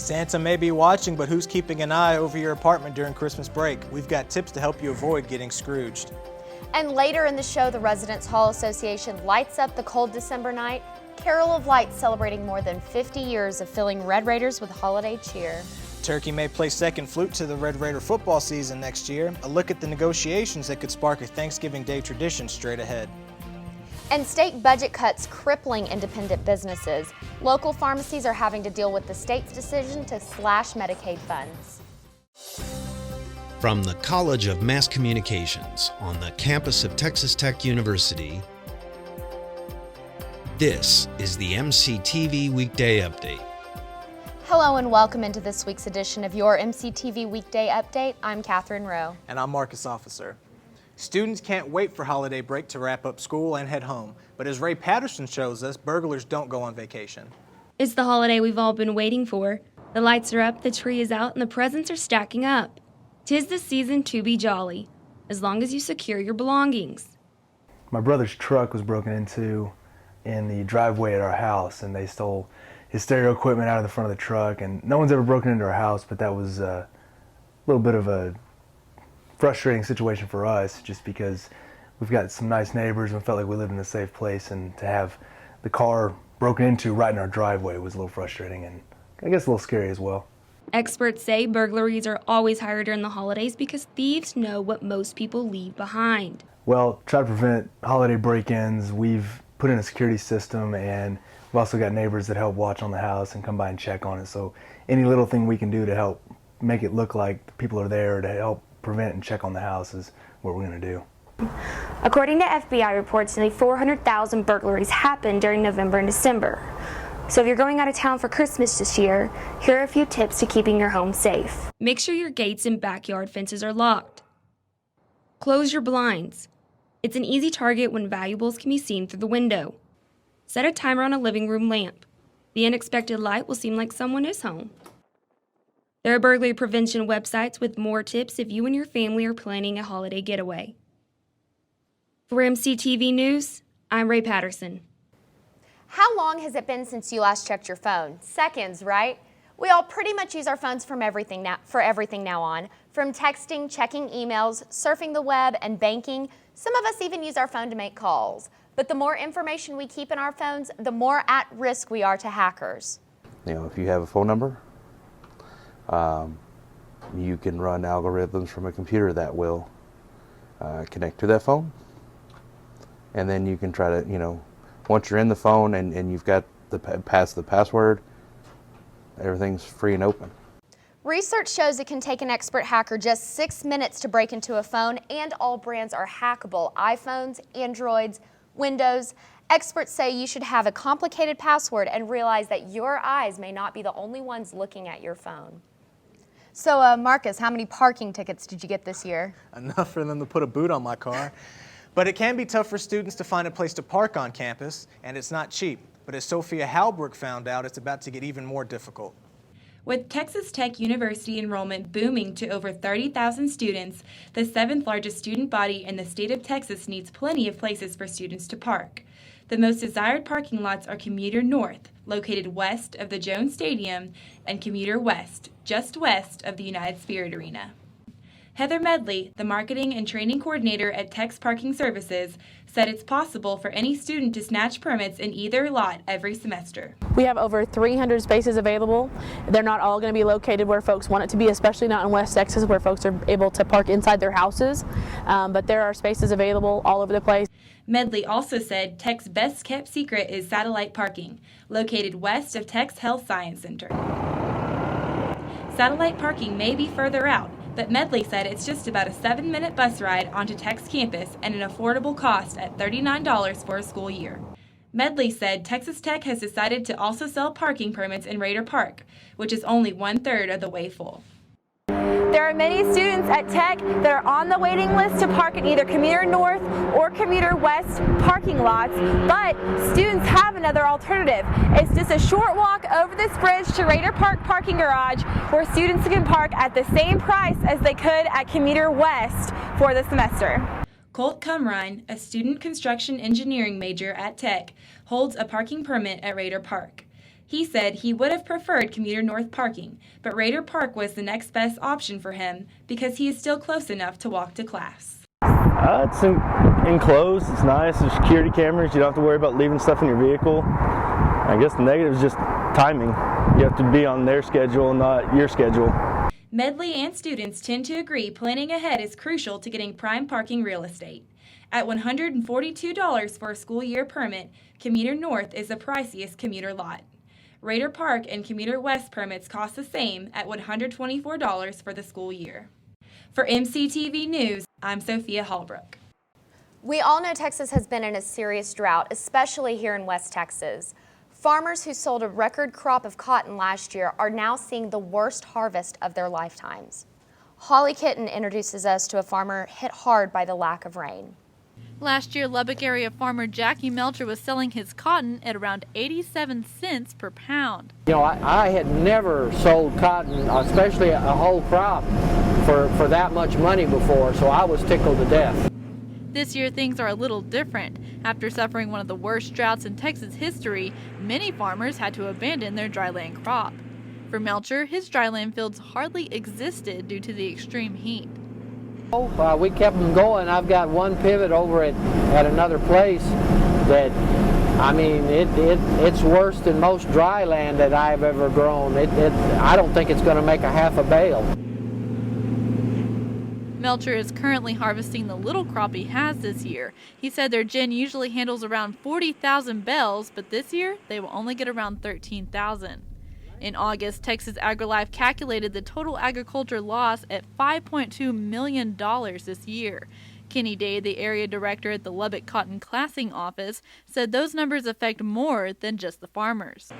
Santa may be watching, but who's keeping an eye over your apartment during Christmas break? We've got tips to help you avoid getting Scrooged. And later in the show, the Residents Hall Association lights up the cold December night. Carol of Lights celebrating more than 50 years of filling Red Raiders with holiday cheer. Turkey may play second flute to the Red Raider football season next year. A look at the negotiations that could spark a Thanksgiving Day tradition straight ahead. And state budget cuts crippling independent businesses. Local pharmacies are having to deal with the state's decision to slash Medicaid funds. From the College of Mass Communications on the campus of Texas Tech University, this is the MCTV Weekday Update. Hello and welcome into this week's edition of your MCTV Weekday Update. I'm Katherine Rowe. And I'm Marcus Officer. Students can't wait for holiday break to wrap up school and head home. But as Ray Patterson shows us, burglars don't go on vacation. It's the holiday we've all been waiting for. The lights are up, the tree is out, and the presents are stacking up. 'Tis the season to be jolly, as long as you secure your belongings. My brother's truck was broken into in the driveway at our house, and they stole his stereo equipment out of the front of the truck, and no one's ever broken into our house, but that was a little bit of a frustrating situation for us, just because we've got some nice neighbors and felt like we lived in a safe place, and to have the car broken into right in our driveway was a little frustrating and I guess a little scary as well. Experts say burglaries are always higher during the holidays because thieves know what most people leave behind. Well, try to prevent holiday break-ins, we've put in a security system, and we've also got neighbors that help watch on the house and come by and check on it. So any little thing we can do to help make it look like people are there to help prevent and check on the house is what we're going to do. According to FBI reports, nearly 400,000 burglaries happened during November and December. So if you're going out of town for Christmas this year, here are a few tips to keeping your home safe. Make sure your gates and backyard fences are locked. Close your blinds. It's an easy target when valuables can be seen through the window. Set a timer on a living room lamp. The unexpected light will seem like someone is home. There are burglary prevention websites with more tips if you and your family are planning a holiday getaway. For MCTV News, I'm Ray Patterson. How long has it been since you last checked your phone? Seconds, right? We all pretty much use our phones for everything now on. From texting, checking emails, surfing the web, and banking, some of us even use our phone to make calls. But the more information we keep in our phones, the more at risk we are to hackers. You know, if you have a phone number, you can run algorithms from a computer that will connect to that phone. And then you can try to, once you're in the phone and you've got the password, everything's free and open. Research shows it can take an expert hacker just 6 minutes to break into a phone, and all brands are hackable. iPhones, Androids, Windows. Experts say you should have a complicated password and realize that your eyes may not be the only ones looking at your phone. So, Marcus, how many parking tickets did you get this year? Enough for them to put a boot on my car. But it can be tough for students to find a place to park on campus, and it's not cheap. But as Sophia Halbrook found out, it's about to get even more difficult. With Texas Tech University enrollment booming to over 30,000 students, the 7th largest student body in the state of Texas needs plenty of places for students to park. The most desired parking lots are Commuter North, located west of the Jones Stadium, and Commuter West, just west of the United Spirit Arena. Heather Medley, the marketing and training coordinator at Tex Parking Services, said it's possible for any student to snatch permits in either lot every semester. We have over 300 spaces available. They're not all going to be located where folks want it to be, especially not in West Texas where folks are able to park inside their houses, but there are spaces available all over the place. Medley also said Tech's best kept secret is satellite parking, located west of Tech's Health Science Center. Satellite parking may be further out, but Medley said it's just about a 7-minute bus ride onto Tech's campus and an affordable cost at $39 for a school year. Medley said Texas Tech has decided to also sell parking permits in Raider Park, which is only 1/3 of the way full. There are many students at Tech that are on the waiting list to park at either Commuter North or Commuter West parking lots, but students have another alternative. It's just a short walk over this bridge to Raider Park parking garage where students can park at the same price as they could at Commuter West for the semester. Colt Cumrine, a student construction engineering major at Tech, holds a parking permit at Raider Park. He said he would have preferred commuter north parking, but Raider Park was the next best option for him because he is still close enough to walk to class. It's enclosed, it's nice, there's security cameras, you don't have to worry about leaving stuff in your vehicle. I guess the negative is just timing. You have to be on their schedule, not your schedule. Medley and students tend to agree planning ahead is crucial to getting prime parking real estate. At $142 for a school year permit, Commuter North is the priciest commuter lot. Raider Park and Commuter West permits cost the same at $124 for the school year. For MCTV News, I'm Sophia Hallbrook. We all know Texas has been in a serious drought, especially here in West Texas. Farmers who sold a record crop of cotton last year are now seeing the worst harvest of their lifetimes. Holly Kitten introduces us to a farmer hit hard by the lack of rain. Last year, Lubbock area farmer Jackie Melcher was selling his cotton at around 87 cents per pound. You know, I had never sold cotton, especially a whole crop, for that much money before, so I was tickled to death. This year, things are a little different. After suffering one of the worst droughts in Texas history, many farmers had to abandon their dryland crop. For Melcher, his dryland fields hardly existed due to the extreme heat. We kept them going. I've got one pivot over at another place that, I mean, it's worse than most dry land that I've ever grown. I don't think it's going to make a half a bale. Melcher is currently harvesting the little crop he has this year. He said their gin usually handles around 40,000 bales, but this year they will only get around 13,000. In August, Texas AgriLife calculated the total agriculture loss at $5.2 million this year. Kenny Day, the area director at the Lubbock Cotton Classing Office, said those numbers affect more than just the farmers.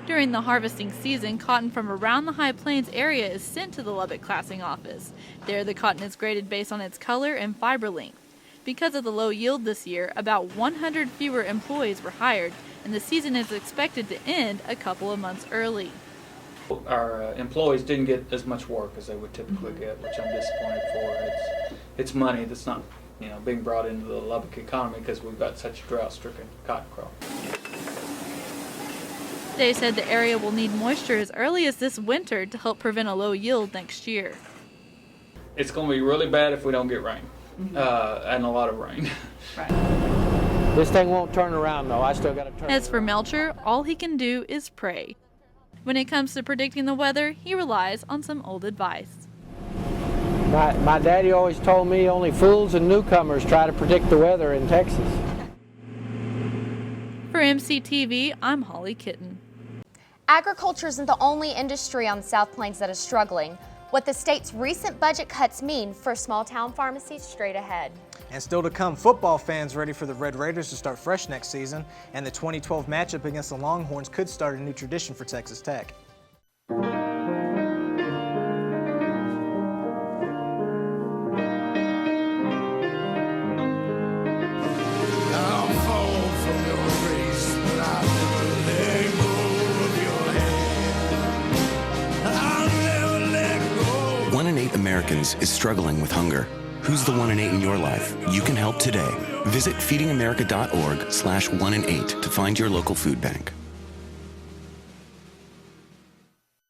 During the harvesting season, cotton from around the High Plains area is sent to the Lubbock Classing Office. There, the cotton is graded based on its color and fiber length. Because of the low yield this year, about 100 fewer employees were hired, and the season is expected to end a couple of months early. Our employees didn't get as much work as they would typically get, which I'm disappointed for. It's money that's not, being brought into the Lubbock economy because we've got such a drought-stricken cotton crop. They said the area will need moisture as early as this winter to help prevent a low yield next year. It's going to be really bad if we don't get rain, and a lot of rain. Right. This thing won't turn around, though. I still got to turn. As for Melcher, all he can do is pray. When it comes to predicting the weather, he relies on some old advice. My daddy always told me only fools and newcomers try to predict the weather in Texas. For MCTV, I'm Holly Kitten. Agriculture isn't the only industry on the South Plains that is struggling. What the state's recent budget cuts mean for small-town pharmacies straight ahead. And still to come, football fans ready for the Red Raiders to start fresh next season, and the 2012 matchup against the Longhorns could start a new tradition for Texas Tech. I'll fall from your race, but I'll never let go of your hand. I'll never let go. 1 in 8 Americans is struggling with hunger. Who's the 1 in 8 in your life? You can help today. Visit feedingamerica.org/1 in 8 to find your local food bank.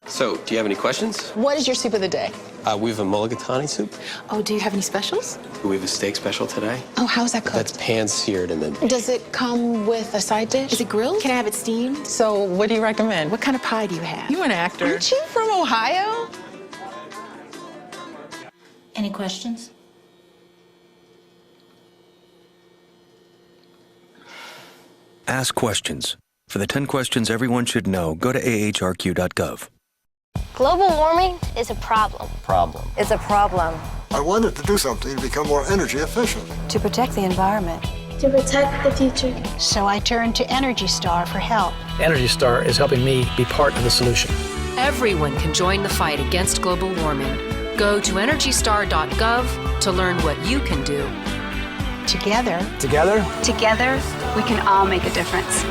So, do you have any questions? What is your soup of the day? We have a mulligatawny soup. Oh, do you have any specials? We have a steak special today. Oh, how's that cooked? That's pan-seared and then... Does it come with a side dish? Is it grilled? Can I have it steamed? So, what do you recommend? What kind of pie do you have? You're an actor. Aren't you from Ohio? Any questions? Ask questions. For the 10 questions everyone should know, go to ahrq.gov. Global warming is a problem. It's a problem. I wanted to do something to become more energy efficient. To protect the environment. To protect the future. So I turned to Energy Star for help. Energy Star is helping me be part of the solution. Everyone can join the fight against global warming. Go to EnergyStar.gov to learn what you can do. Together, we can all make a difference.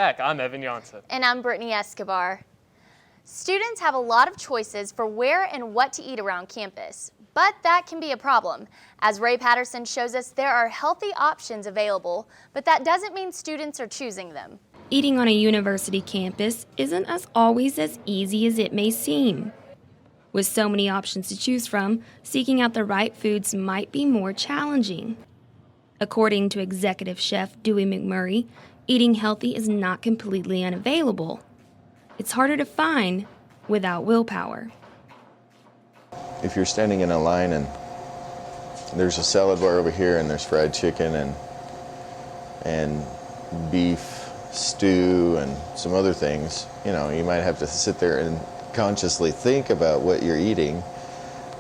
back. I'm Evan Jansa. And I'm Brittany Escobar. Students have a lot of choices for where and what to eat around campus, but that can be a problem. As Ray Patterson shows us, there are healthy options available, but that doesn't mean students are choosing them. Eating on a university campus isn't always as easy as it may seem. With so many options to choose from, seeking out the right foods might be more challenging. According to executive chef Dewey McMurray, eating healthy is not completely unavailable. It's harder to find without willpower. If you're standing in a line and there's a salad bar over here and there's fried chicken and beef stew and some other things, you might have to sit there and consciously think about what you're eating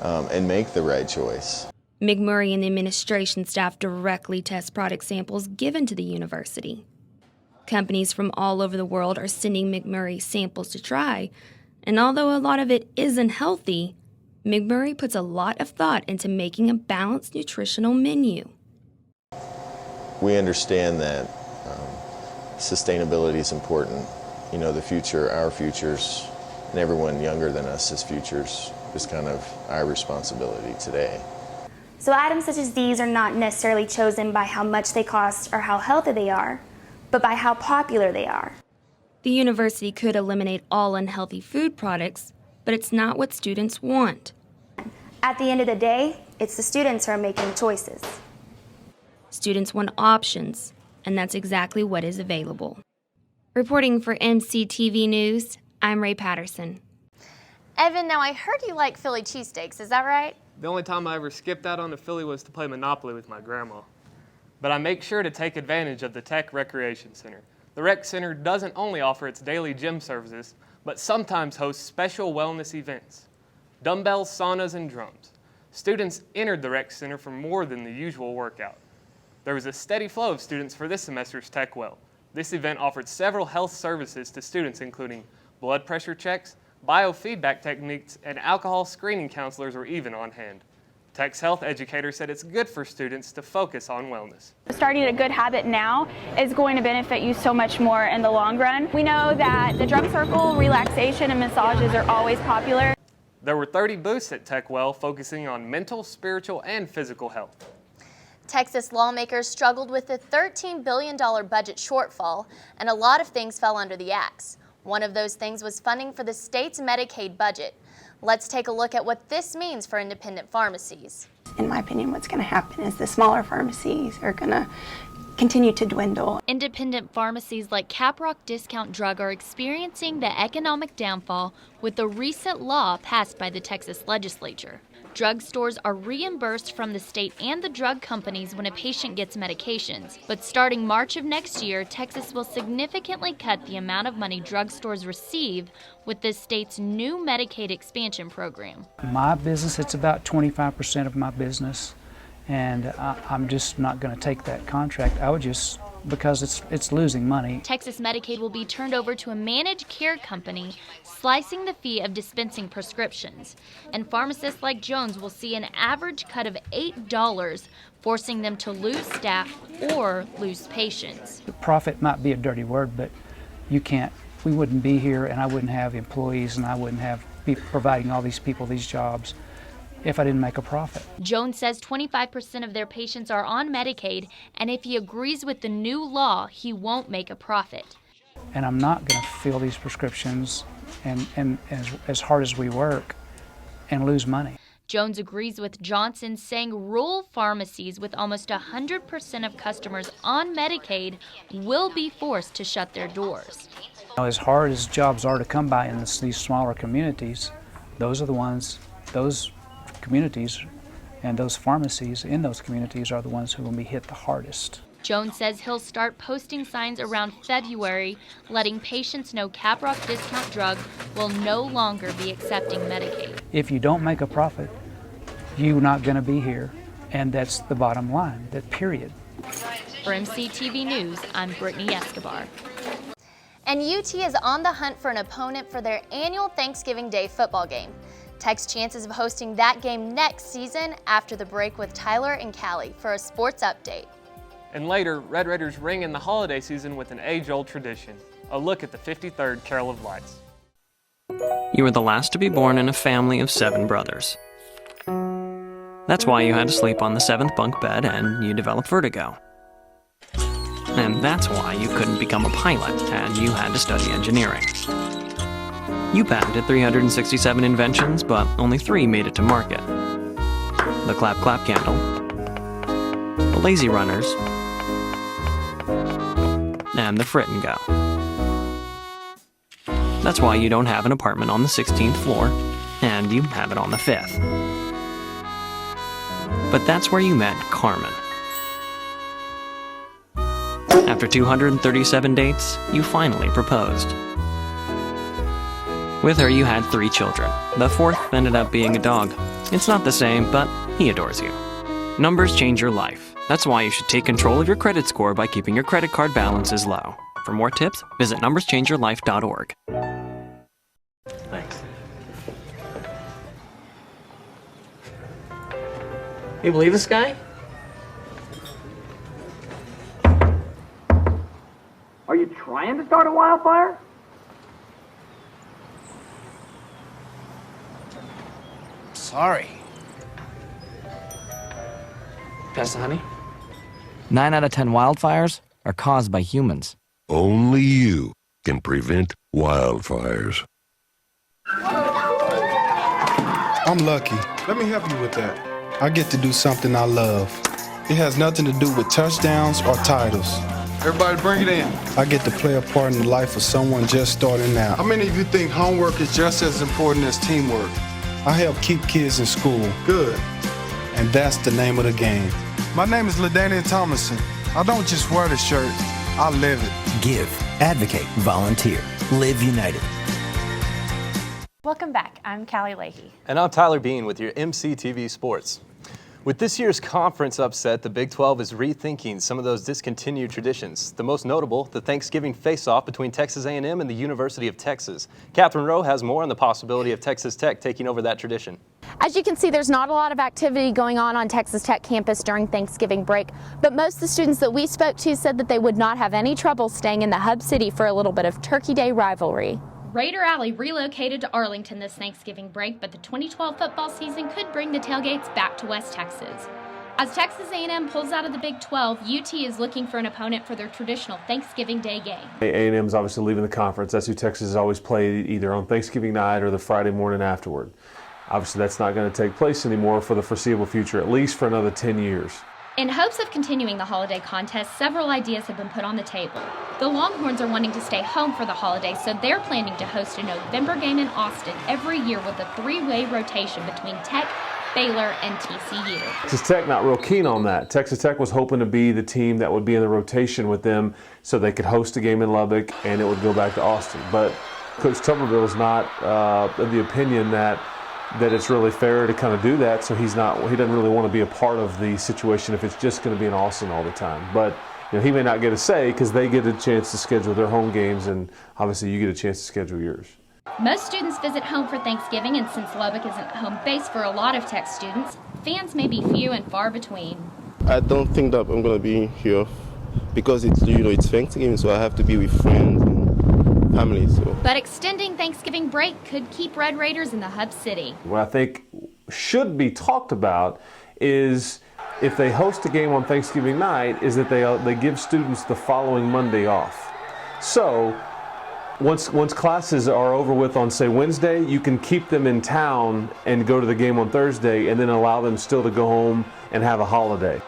and make the right choice. McMurray and the administration staff directly test product samples given to the university. Companies from all over the world are sending McMurray samples to try, and although a lot of it isn't healthy, McMurray puts a lot of thought into making a balanced nutritional menu. We understand that sustainability is important. The future, our futures, and everyone younger than us' futures is kind of our responsibility today. So items such as these are not necessarily chosen by how much they cost or how healthy they are, but by how popular they are. The university could eliminate all unhealthy food products, but it's not what students want. At the end of the day, it's the students who are making choices. Students want options, and that's exactly what is available. Reporting for MCTV News, I'm Ray Patterson. Evan, now I heard you like Philly cheesesteaks, is that right? The only time I ever skipped out on a Philly was to play Monopoly with my grandma. But I make sure to take advantage of the Tech Recreation Center. The Rec Center doesn't only offer its daily gym services, but sometimes hosts special wellness events. Dumbbells, saunas, and drums. Students entered the Rec Center for more than the usual workout. There was a steady flow of students for this semester's Tech Well. This event offered several health services to students, including blood pressure checks, biofeedback techniques, and alcohol screening counselors were even on hand. Tech's health educator said it's good for students to focus on wellness. Starting a good habit now is going to benefit you so much more in the long run. We know that the drum circle, relaxation, and massages are always popular. There were 30 booths at Tech Well focusing on mental, spiritual, and physical health. Texas lawmakers struggled with the $13 billion budget shortfall, and a lot of things fell under the axe. One of those things was funding for the state's Medicaid budget. Let's take a look at what this means for independent pharmacies. In my opinion, what's going to happen is the smaller pharmacies are going to continue to dwindle. Independent pharmacies like Caprock Discount Drug are experiencing the economic downfall with the recent law passed by the Texas legislature. Drugstores are reimbursed from the state and the drug companies when a patient gets medications. But starting March of next year, Texas will significantly cut the amount of money drugstores receive with the state's new Medicaid expansion program. My business, it's about 25% of my business, and I'm just not going to take that contract. I would just, because it's losing money. Texas Medicaid will be turned over to a managed care company, slicing the fee of dispensing prescriptions. And pharmacists like Jones will see an average cut of $8, forcing them to lose staff or lose patients. Profit might be a dirty word, but we wouldn't be here, and I wouldn't have employees, and I wouldn't be providing all these people these jobs if I didn't make a profit. Jones says 25% of their patients are on Medicaid, and if he agrees with the new law, he won't make a profit. And I'm not going to fill these prescriptions and as hard as we work and lose money. Jones agrees with Johnson, saying rural pharmacies with almost 100% of customers on Medicaid will be forced to shut their doors. As hard as jobs are to come by in these smaller communities, those communities and those pharmacies in those communities are the ones who will be hit the hardest. Jones says he'll start posting signs around February, letting patients know Caprock Discount Drug will no longer be accepting Medicaid. If you don't make a profit, you're not going to be here, and that's the bottom line, that period. For MCTV News, I'm Brittany Escobar. And UT is on the hunt for an opponent for their annual Thanksgiving Day football game. Tech's chances of hosting that game next season after the break with Tyler and Callie for a sports update. And later, Red Raiders ring in the holiday season with an age-old tradition, a look at the 53rd Carol of Lights. You were the last to be born in a family of 7 brothers. That's why you had to sleep on the 7th bunk bed and you developed vertigo. And that's why you couldn't become a pilot and you had to study engineering. You patented 367 inventions, but only 3 made it to market. The clap clap candle, the lazy runners, and the frit and go. That's why you don't have an apartment on the 16th floor, and you have it on the 5th. But that's where you met Carmen. After 237 dates, you finally proposed. With her, you had 3 children. The 4th ended up being a dog. It's not the same, but he adores you. Numbers change your life. That's why you should take control of your credit score by keeping your credit card balances low. For more tips, visit numberschangeyourlife.org. Thanks. You believe this guy? Are you trying to start a wildfire? Sorry. Pass the honey? 9 out of 10 wildfires are caused by humans. Only you can prevent wildfires. I'm lucky. Let me help you with that. I get to do something I love. It has nothing to do with touchdowns or titles. Everybody bring it in. I get to play a part in the life of someone just starting out. How many of you think homework is just as important as teamwork? I help keep kids in school. Good. And that's the name of the game. My name is LaDainian Thomason. I don't just wear the shirt, I live it. Give, advocate, volunteer. Live United. Welcome back. I'm Callie Leahey. And I'm Tyler Bean with your MCTV Sports. With this year's conference upset, the Big 12 is rethinking some of those discontinued traditions. The most notable, the Thanksgiving face-off between Texas A&M and the University of Texas. Katherine Rowe has more on the possibility of Texas Tech taking over that tradition. As you can see, there's not a lot of activity going on Texas Tech campus during Thanksgiving break, but most of the students that we spoke to said that they would not have any trouble staying in the hub city for a little bit of Turkey Day rivalry. Raider Alley relocated to Arlington this Thanksgiving break, but the 2012 football season could bring the tailgates back to West Texas. As Texas A&M pulls out of the Big 12, UT is looking for an opponent for their traditional Thanksgiving Day game. A&M is obviously leaving the conference. That's who Texas has always played, either on Thanksgiving night or the Friday morning afterward. Obviously, that's not going to take place anymore for the foreseeable future, at least for another 10 years. In hopes of continuing the holiday contest, several ideas have been put on the table. The Longhorns are wanting to stay home for the holiday, so they're planning to host a November game in Austin every year with a 3-way rotation between Tech, Baylor, and TCU. Texas Tech not real keen on that. Texas Tech was hoping to be the team that would be in the rotation with them so they could host a game in Lubbock and it would go back to Austin. But Coach Tuberville is not of the opinion that it's really fair to kind of do that, so he doesn't really want to be a part of the situation if it's just going to be in Austin all the time. But he may not get a say because they get a chance to schedule their home games, and obviously you get a chance to schedule yours. Most students visit home for Thanksgiving, and since Lubbock isn't home base for a lot of Tech students, fans may be few and far between. I don't think that I'm going to be here because it's Thanksgiving, so I have to be with friends and family. So. But extending Thanksgiving break could keep Red Raiders in the hub city. What I think should be talked about is if they host a game on Thanksgiving night, is that they give students the following Monday off. So once classes are over with on, say, Wednesday, you can keep them in town and go to the game on Thursday and then allow them still to go home and have a holiday.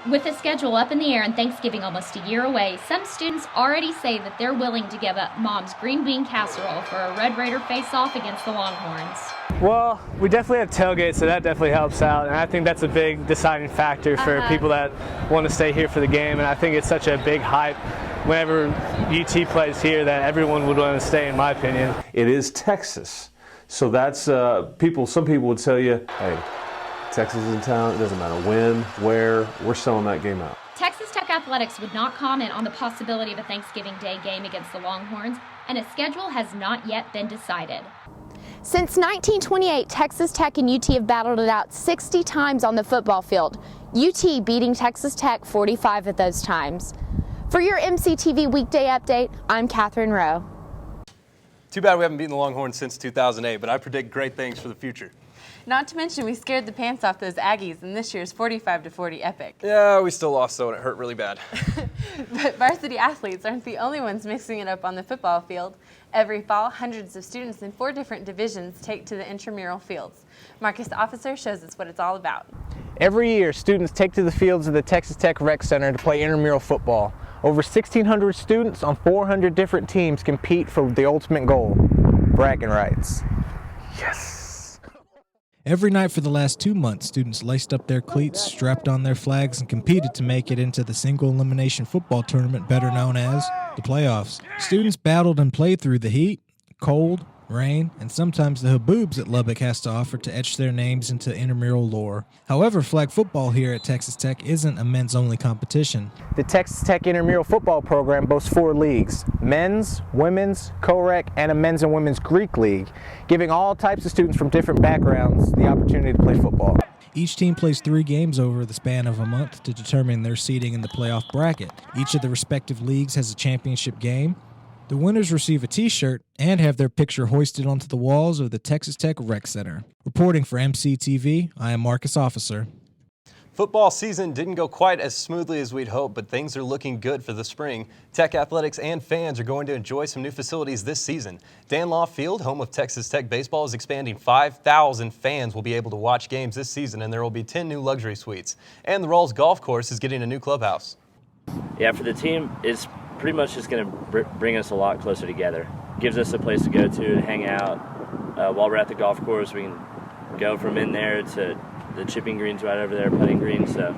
With the schedule up in the air and Thanksgiving almost a year away, some students already say that they're willing to give up Mom's green bean casserole for a Red Raider face-off against the Longhorns. Well, we definitely have tailgates, so that definitely helps out, and I think that's a big deciding factor for people that want to stay here for the game, and I think it's such a big hype whenever UT plays here that everyone would want to stay, in my opinion. It is Texas, so that's some people would tell you, hey, Texas is in town, it doesn't matter when, where, we're selling that game out. Texas Tech Athletics would not comment on the possibility of a Thanksgiving Day game against the Longhorns, and a schedule has not yet been decided. Since 1928, Texas Tech and UT have battled it out 60 times on the football field, UT beating Texas Tech 45 of those times. For your MCTV Weekday Update, I'm Katherine Rowe. Too bad we haven't beaten the Longhorns since 2008, but I predict great things for the future. Not to mention we scared the pants off those Aggies in this year's 45-40 epic. Yeah, we still lost though, and it hurt really bad. But varsity athletes aren't the only ones mixing it up on the football field. Every fall, hundreds of students in 4 different divisions take to the intramural fields. Marcus Officer shows us what it's all about. Every year, students take to the fields of the Texas Tech Rec Center to play intramural football. Over 1,600 students on 400 different teams compete for the ultimate goal, bragging rights. Yes! Every night for the last 2 months, students laced up their cleats, strapped on their flags, and competed to make it into the single-elimination football tournament better known as the playoffs. Students battled and played through the heat, cold, rain, and sometimes the haboobs that Lubbock has to offer to etch their names into intramural lore. However, flag football here at Texas Tech isn't a men's-only competition. The Texas Tech intramural football program boasts 4 leagues: men's, women's, co-rec, and a men's and women's Greek league, giving all types of students from different backgrounds the opportunity to play football. Each team plays 3 games over the span of a month to determine their seeding in the playoff bracket. Each of the respective leagues has a championship game. The winners receive a t-shirt and have their picture hoisted onto the walls of the Texas Tech Rec Center. Reporting for MCTV, I am Marcus Officer. Football season didn't go quite as smoothly as we'd hoped, but things are looking good for the spring. Tech athletics and fans are going to enjoy some new facilities this season. Dan Law Field, home of Texas Tech baseball, is expanding. 5,000 fans will be able to watch games this season, and there will be 10 new luxury suites. And the Rawls Golf Course is getting a new clubhouse. Yeah, for the team, it's pretty much just going to bring us a lot closer together. Gives us a place to go to hang out. While we're at the golf course, we can go from in there to the chipping greens right over there, putting greens. So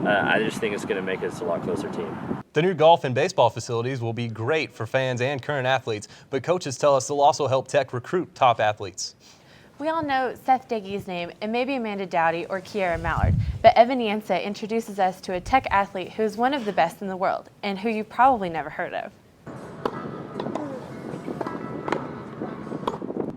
I just think it's going to make us a lot closer team. The new golf and baseball facilities will be great for fans and current athletes, but coaches tell us they'll also help Tech recruit top athletes. We all know Seth Diggy's name and maybe Amanda Dowdy or Kiara Mallard, but Evan Jansa introduces us to a Tech athlete who is one of the best in the world and who you've probably never heard of.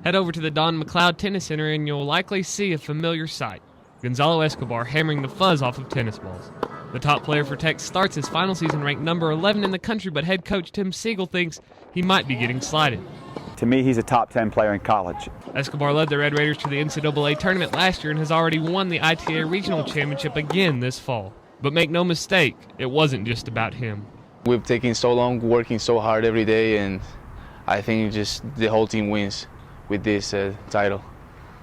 Head over to the Don McLeod Tennis Center and you'll likely see a familiar sight. Gonzalo Escobar hammering the fuzz off of tennis balls. The top player for Tech starts his final season ranked number 11 in the country, but head coach Tim Siegel thinks he might be getting slighted. To me, he's a top 10 player in college. Escobar led the Red Raiders to the NCAA tournament last year and has already won the ITA Regional Championship again this fall. But make no mistake, it wasn't just about him. We've taken so long, working so hard every day, and I think just the whole team wins with this title.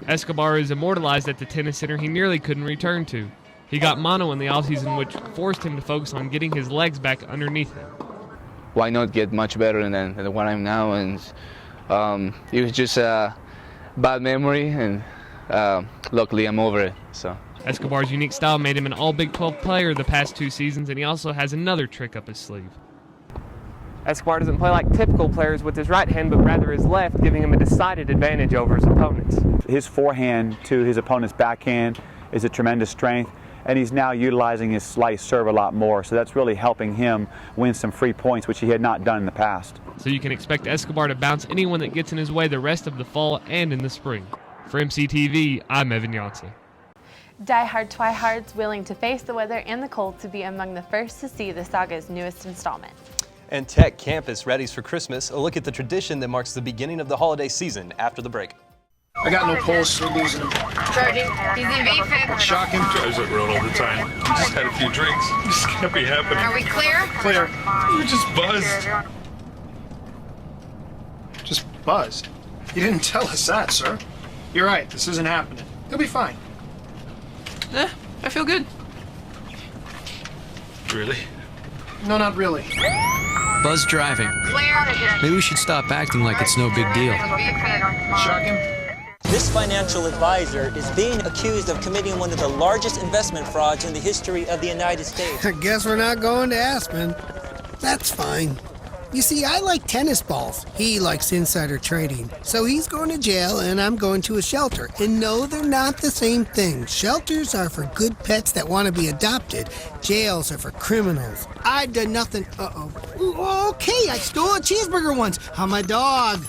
Escobar is immortalized at the tennis center he nearly couldn't return to. He got mono in the offseason, which forced him to focus on getting his legs back underneath him. Why not get much better than what I'm now? And it was just a bad memory, and luckily I'm over it. So Escobar's unique style made him an all Big 12 player the past 2 seasons, and he also has another trick up his sleeve. Escobar doesn't play like typical players with his right hand, but rather his left, giving him a decided advantage over his opponents. His forehand to his opponent's backhand is a tremendous strength, and he's now utilizing his slice serve a lot more, so that's really helping him win some free points, which he had not done in the past. So you can expect Escobar to bounce anyone that gets in his way the rest of the fall and in the spring. For MCTV, I'm Evan Jansa. Die-hard twihards willing to face the weather and the cold to be among the first to see the saga's newest installment. And Tech Campus readies for Christmas. A look at the tradition that marks the beginning of the holiday season after the break. I got no pulse. We're losing him. Charging. He's in VFib. Shocking. Drives it real all the time. We just had a few drinks. This can't be happening. Are we clear? Clear. You just buzzed. Just buzzed. You didn't tell us that, sir. You're right. This isn't happening. He'll be fine. I feel good. Really? No, not really. Buzz driving. Maybe we should stop acting like it's no big deal. Shocking. This financial advisor is being accused of committing one of the largest investment frauds in the history of the United States. I guess we're not going to Aspen. That's fine. You see, I like tennis balls. He likes insider trading. So he's going to jail and I'm going to a shelter. And no, they're not the same thing. Shelters are for good pets that want to be adopted. Jails are for criminals. I did nothing. Uh-oh. Okay, I stole a cheeseburger once on my dog.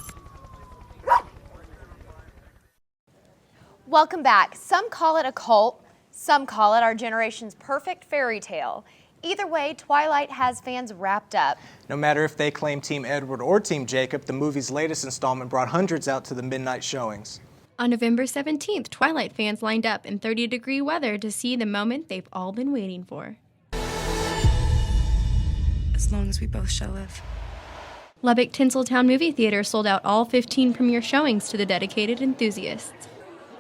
Welcome back. Some call it a cult, some call it our generation's perfect fairy tale. Either way, Twilight has fans wrapped up. No matter if they claim Team Edward or Team Jacob, the movie's latest installment brought hundreds out to the midnight showings. On November 17th, Twilight fans lined up in 30-degree weather to see the moment they've all been waiting for. As long as we both shall live. Lubbock Tinseltown Movie Theater sold out all 15 premiere showings to the dedicated enthusiasts.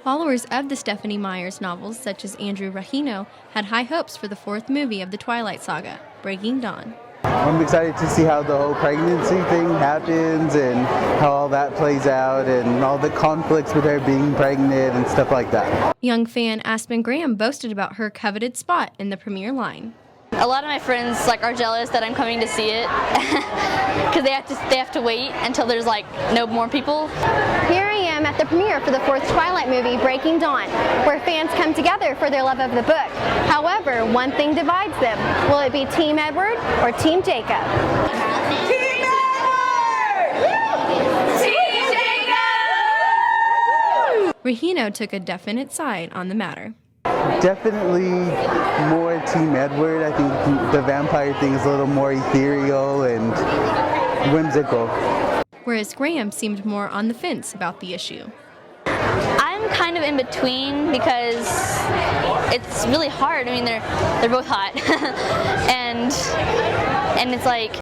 Followers of the Stephenie Meyers novels, such as Andrew Rahino, had high hopes for the fourth movie of the Twilight saga, Breaking Dawn. I'm excited to see how the whole pregnancy thing happens and how all that plays out and all the conflicts with her being pregnant and stuff like that. Young fan Aspen Graham boasted about her coveted spot in the premiere line. A lot of my friends are jealous that I'm coming to see it because they have to wait until there's no more people. Here I am at the premiere for the fourth Twilight movie, Breaking Dawn, where fans come together for their love of the book. However, one thing divides them. Will it be Team Edward or Team Jacob? Team Edward! Team Jacob! Rahino took a definite side on the matter. Definitely more Team Edward. I think the vampire thing is a little more ethereal and whimsical. Whereas Graham seemed more on the fence about the issue. I'm kind of in between because it's really hard. I mean, they're both hot, and it's like,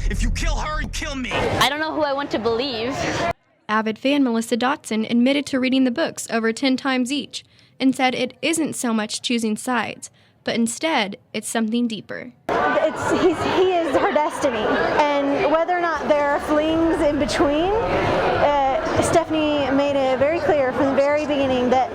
if you kill her and kill me, I don't know who I want to believe. Avid fan Melissa Dotson admitted to reading the books over 10 times each and said it isn't so much choosing sides, but instead it's something deeper. He is her destiny, and whether or not there are flings in between, Stephenie made it very clear from the very beginning that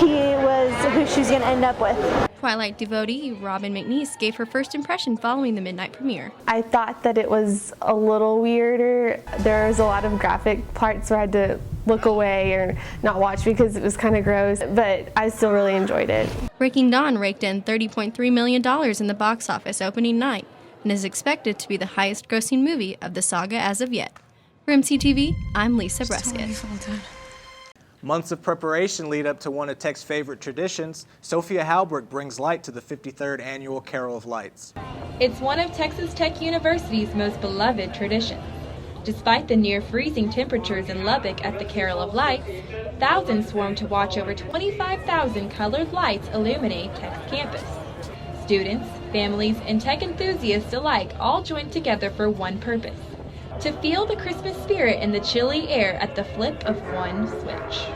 he was who she's going to end up with. Twilight devotee Robin McNeese gave her first impression following the midnight premiere. I thought that it was a little weirder. There was a lot of graphic parts where I had to look away or not watch because it was kind of gross, but I still really enjoyed it. Breaking Dawn raked in $30.3 million in the box office opening night and is expected to be the highest grossing movie of the saga as of yet. For MCTV, I'm Lisa Bresket. Months of preparation lead up to one of Tech's favorite traditions. Sophia Halbrook brings light to the 53rd annual Carol of Lights. It's one of Texas Tech University's most beloved traditions. Despite the near freezing temperatures in Lubbock at the Carol of Lights, thousands swarm to watch over 25,000 colored lights illuminate Tech's campus. Students, families, and Tech enthusiasts alike all join together for one purpose: to feel the Christmas spirit in the chilly air at the flip of one switch.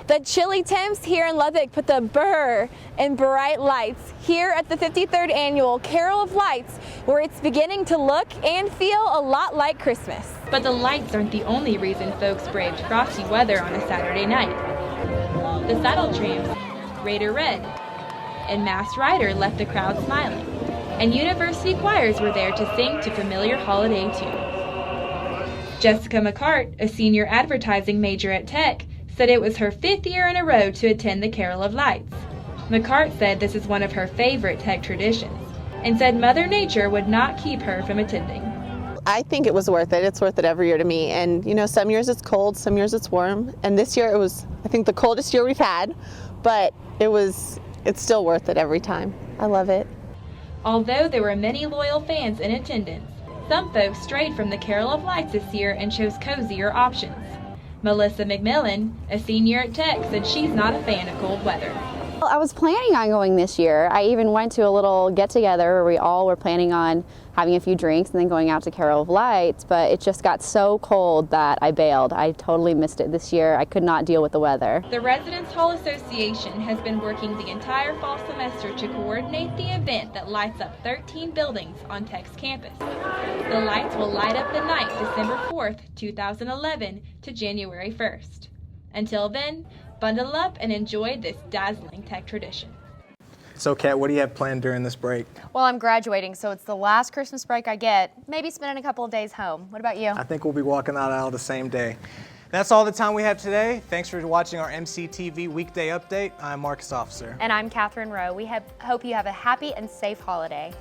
The chilly temps here in Lubbock put the brr in bright lights here at the 53rd annual Carol of Lights, where it's beginning to look and feel a lot like Christmas. But the lights aren't the only reason folks braved frosty weather on a Saturday night. The Saddle Tramps, Raider Red, and Masked Rider left the crowd smiling, and university choirs were there to sing to familiar holiday tunes. Jessica McCart, a senior advertising major at Tech, said it was her 5th year in a row to attend the Carol of Lights. McCart said this is one of her favorite Tech traditions, and said Mother Nature would not keep her from attending. I think it was worth it. It's worth it every year to me. And you know, some years it's cold, some years it's warm. And this year it was, I think, the coldest year we've had, but it's still worth it every time. I love it. Although there were many loyal fans in attendance, some folks strayed from the Carol of Lights this year and chose cozier options. Melissa McMillan, a senior at Tech, said she's not a fan of cold weather. Well, I was planning on going this year. I even went to a little get-together where we all were planning on having a few drinks and then going out to Carol of Lights, but it just got so cold that I bailed. I totally missed it this year. I could not deal with the weather. The Residence Hall Association has been working the entire fall semester to coordinate the event that lights up 13 buildings on Tech's campus. The lights will light up the night December 4th, 2011 to January 1st. Until then, bundle up and enjoy this dazzling Tech tradition. So, Kat, what do you have planned during this break? Well, I'm graduating, so it's the last Christmas break I get. Maybe spending a couple of days home. What about you? I think we'll be walking that aisle the same day. That's all the time we have today. Thanks for watching our MCTV Weekday Update. I'm Marcus Officer. And I'm Katherine Rowe. We hope you have a happy and safe holiday.